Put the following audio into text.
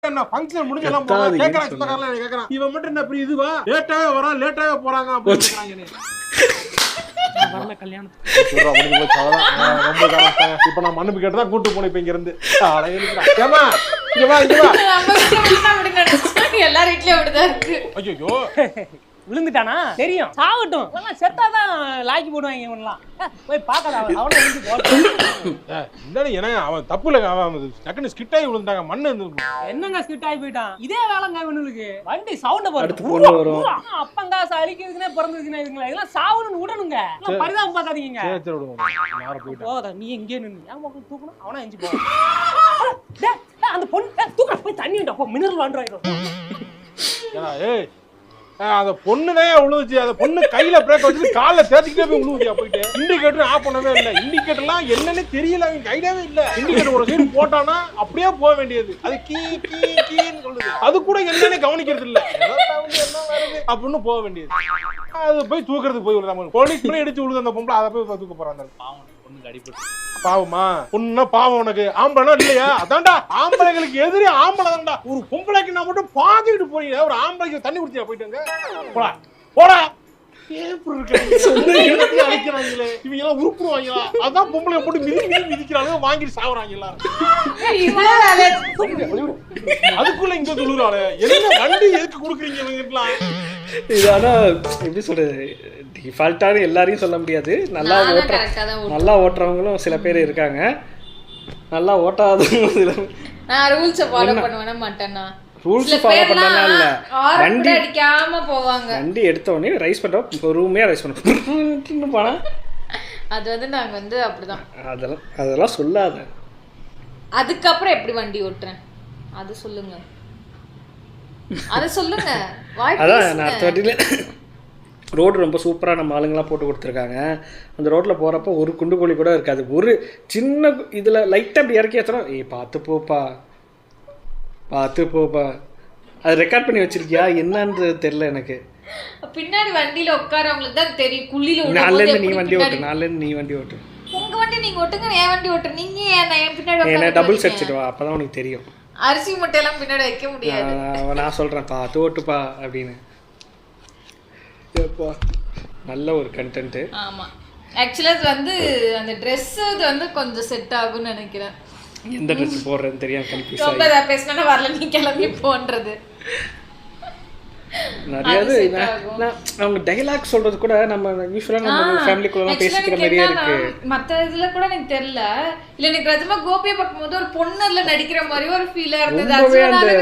என்ன ஃபங்க்ஷன் முடிஞ்சு எல்லாம் போறா கேக்குறாங்க சொந்தக்காரங்க என்ன கேக்குறான் இவன் மட்டும் என்ன பெரிய இதுவா லேட்டாவே வரான் லேட்டாவே போறாங்க அப்படி சொல்றாங்க வரல கல்யாணத்துக்கு முடிஞ்சு போச்சு அவ்வளவுதான் ரொம்ப காலத்தாங்க இப்போ நான் மன்னிப்பு கேட்டு தான் கூட்டு போனேன் இப்போ இங்க இருந்து ஏமா இங்க வா எல்லார் வீட்லயும் அப்படிதான் இருக்கு ஐயோ விழுந்துட்டானா தெரியும் சாவட்டும் செத்தாதான் லாக்கி போடுவாங்க இவன்லாம் போய் பார்க்கல அவனை விழுந்து போட்டான் இல்ல அவன் தப்பு இல்ல அவன் டக்குனு ஸ்கிட் ஆகி விழுந்தாங்க மண்ணு என்னங்க ஸ்கிட் ஆகி போயிட்டான் இதே வேலைங்க இவனுக்கு வண்டி சவுண்ட வரும் அப்பங்காசு அழிக்கிறதுக்குனே பிறந்திருக்குன்னா இதுங்களா இதெல்லாம் சாவணும்னு விடணுங்க பரிதாபம் பார்க்காதீங்க போதா நீ எங்கே நின்று ஏன் மக்கள் தூக்கணும் அவனா எஞ்சி போவான் அந்த பொண்ணு தூக்க போய் தண்ணி விட்டா மினரல் வாண்டராயிடும் ஏய் அந்த பொண்ணுதான் விழுந்துச்சு அந்த பொண்ணு கையில பிரேக் வச்சுட்டு காலில் தேர்த்திக்கிட்டே போய் விழுவுதியா போயிட்டு இண்டிகேட்டர் ஆஃப் பண்ணவே இல்லை இண்டிகேட்டர்லாம் என்னன்னு தெரியல அவங்க கையிடவே இல்லை இண்டிகேட்டர் ஒரு சைடு போட்டானா அப்படியே போக வேண்டியது அது கீன்னு சொல்லுது அது கூட என்னன்னு கவனிக்கிறது இல்லை என்ன வருது அப்படின்னு போக வேண்டியது அது போய் தூக்குறதுக்கு போய் விடுறாங்க போலீஸ் பண்ணி எடுத்து விழுது அந்த பொம்பளை அதை போய் தூக்க போறாங்க பொண்ணுக்கு அடிப்பட்டு பாவமா பொண்ணுன்னா பாவம் உனக்கு ஆம்பளைனா இல்லையா அதான்டா ஆம்பளைங்களுக்கு எதிரி ஆம்பளை தான்டா ஒரு பொம்பளைக்கு நான் மட்டும் பாத்துக்கிட்டு போறீங்க ஒரு ஆம்பளைக்கு தண்ணி குடிச்சியா போயிட்டு போடா போடா அடிக்கிறாங்களே இவங்க எல்லாம் உருப்புடுவாங்களா அதான் பொம்பளை போட்டு மிதிக்கிறாங்க வாங்கிட்டு சாவுறாங்க எல்லாரும் அதுக்குள்ள இங்க சொல்லுறாங்க என்ன வண்டி எதுக்கு கொடுக்குறீங்க இவங்களுக்குலாம் இது ஆனா எப்படி சொல்றது டிஃபால்ட்டான எல்லாரையும் சொல்ல முடியாது நல்லா ஓட்டுறவங்களும் சில பேர் இருக்காங்க நல்லா ஓட்டாதவங்களும் சில நான் ரூல்ஸ் ஃபாலோ பண்ணவே மாட்டேன்னா ரூல்ஸ் ஃபாலோ பண்ணலாம் இல்ல வண்டி அடிக்காம போவாங்க வண்டி எடுத்த உடனே ரைஸ் பண்றோம் பொறுமையா ரைஸ் பண்ணுவோம் போனா அது வந்து நாங்க வந்து அப்படிதான் அதெல்லாம் சொல்லாத அதுக்கப்புறம் எப்படி வண்டி ஓட்டுறேன் அது சொல்லுங்க அதான் நான் அடுத்த வாட்டில ரோடு ரொம்ப சூப்பராக நம்ம ஆளுங்கெல்லாம் போட்டு கொடுத்துருக்காங்க அந்த ரோட்டில் போகிறப்ப ஒரு குண்டுகோழி கூட இருக்காது ஒரு சின்ன இதில் லைட்டாக அப்படி இறக்கி வச்சோம் பார்த்து போப்பா அது ரெக்கார்ட் பண்ணி வச்சிருக்கியா என்னன்றது தெரியல எனக்கு பின்னாடி வண்டியில் உட்காரவங்களுக்கு தான் தெரியும் குழியில் நாலுலேருந்து நீ வண்டி ஓட்டு உங்க வண்டி நீங்க ஓட்டுங்க என் வண்டி ஓட்டு நீங்க என் பின்னாடி என்ன டபுள் அடிச்சிட்டு வா அப்பதான் உனக்கு தெரியும் அரிசி முட்டையெல்லாம் பின்னாடி வைக்க முடியாது நான் சொல்றேன் பார்த்து ஓட்டுப்பா அப்படின்னு நல்ல ஒரு கண்டென்ட் ஆமா ஆக்சுவலா இது வந்து அந்த Dress இது வந்து கொஞ்சம் செட் ஆகும்னு நினைக்கிறேன் எந்த Dress போடுறேன்னு தெரியாம கன்ஃபியூஸ் ரொம்ப பேசினா வரல நீ கிளம்பி போன்றது நிறைய அவங்க டைலாக் சொல்றது கூட நம்ம யூசுவலா நம்ம ஃபேமிலிக்குள்ள பேசிக்கிற மாதிரியே இருக்கு மத்த இதுல கூட எனக்கு தெரியல இல்ல எனக்கு நிஜமா கோபியை பார்க்கும்போது ஒரு பொண்ணுல நடிக்கிற மாதிரி ஒரு ஃபீலா இருந்தது